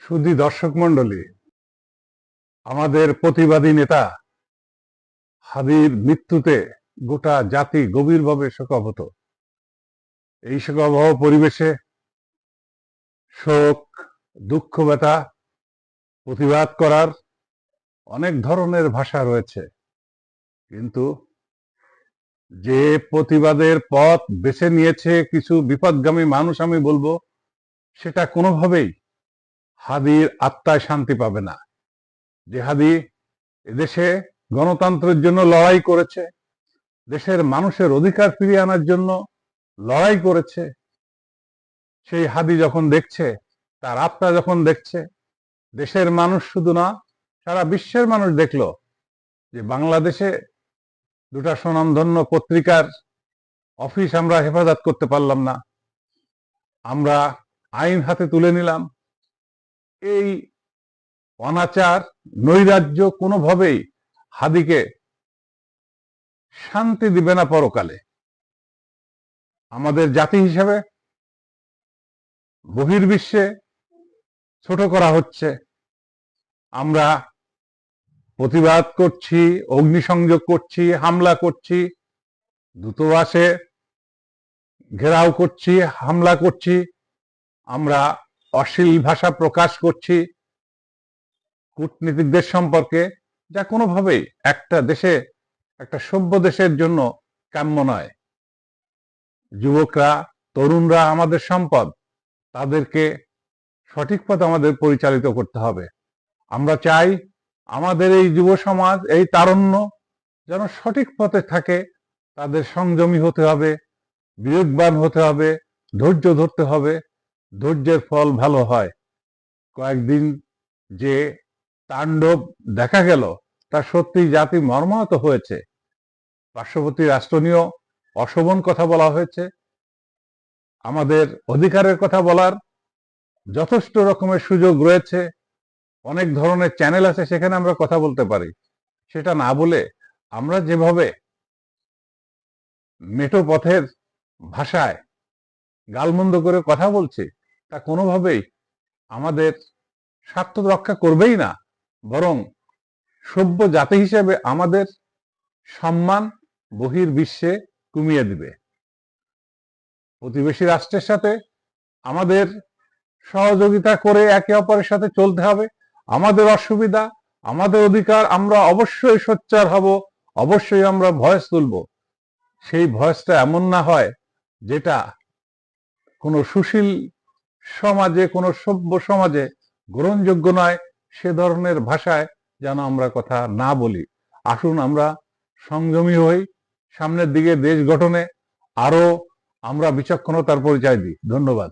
সুধী দর্শক মন্ডলী, আমাদের প্রতিবাদী নেতা হাদির মৃত্যুতে গোটা জাতি গভীরভাবে শোকাহত। এই শোকাবহ পরিবেশে শোক, দুঃখ, ব্যথা প্রতিবাদ করার অনেক ধরনের ভাষা রয়েছে, কিন্তু যে প্রতিবাদের পথ বেছে নিয়েছে কিছু বিপদগামী মানুষ, আমি বলবো সেটা কোনোভাবেই হাদির আত্মায় শান্তি পাবে না। যে হাদি এদেশে গণতন্ত্রের জন্য লড়াই করেছে, দেশের মানুষের অধিকার ফিরিয়ে আনার জন্য লড়াই করেছে, সেই হাদি যখন দেখছে, তার আত্মা যখন দেখছে, দেশের মানুষ শুধু না, সারা বিশ্বের মানুষ দেখলো যে বাংলাদেশে দুটা স্বনামধন্য পত্রিকার অফিস আমরা হেফাজত করতে পারলাম না, আমরা আইন হাতে তুলে নিলাম। এই অনাচার, নৈরাজ্য কোনোভাবেই হাদিকে শান্তি দিবে না পরকালে। আমাদের জাতি হিসেবে বহির্বিশ্বে ছোট করা হচ্ছে, আমরা প্রতিবাদ করছি, অগ্নিসংযোগ করছি, হামলা করছি, দূতাবাসে ঘেরাও করছি, হামলা করছি, আমরা অশ্লীল ভাষা প্রকাশ করছি কূটনীতিকদের সম্পর্কে, যা কোনোভাবেই একটা দেশে, একটা সভ্য দেশের জন্য কাম্য নয়। যুবকরা, তরুণরা আমাদের সম্পদ, তাদেরকে সঠিক পথে আমাদের পরিচালিত করতে হবে। আমরা চাই আমাদের এই যুব সমাজ, এই তারুণ্য যেন সঠিক পথে থাকে। তাদের সংযমী হতে হবে, বিবেকবান হতে হবে, ধৈর্য ধরতে হবে। ধৈর্যের ফল ভালো হয়। কয়েকদিন যে তাণ্ডব দেখা গেল, তা সত্যি জাতি মর্মাহত হয়েছে। পার্শ্ববর্তী রাষ্ট্র নিয়েও অশোভন কথা বলা হয়েছে। আমাদের অধিকারের কথা বলার যথেষ্ট রকমের সুযোগ রয়েছে, অনেক ধরনের চ্যানেল আছে, সেখানে আমরা কথা বলতে পারি। সেটা না বলে আমরা যেভাবে মেটো পথের ভাষায় গালমন্দ করে কথা বলছি, তা কোনোভাবেই আমাদের স্বার্থ রক্ষা করবেই না, বরং সভ্য জাতি হিসেবে আমাদের সম্মান বহির্বিশ্বে কমিয়ে দিবে। প্রতিবেশী রাষ্ট্রের সাথে আমাদের সহযোগিতা করে একে অপরের সাথে চলতে হবে। আমাদের অসুবিধা, আমাদের অধিকার, আমরা অবশ্যই সোচ্চার হব, অবশ্যই আমরা ভয়েস তুলব। সেই ভয়েসটা এমন না হয় যেটা কোনো সুশীল সমাজে, কোনো সভ্য সমাজে গ্রহণযোগ্য নয়। সে ধরনের ভাষায় যেন আমরা কথা না বলি। আসুন আমরা সংযমী হই, সামনের দিকে দেশ গঠনে আরো আমরা বিচক্ষণতার পরিচয় দিই। ধন্যবাদ।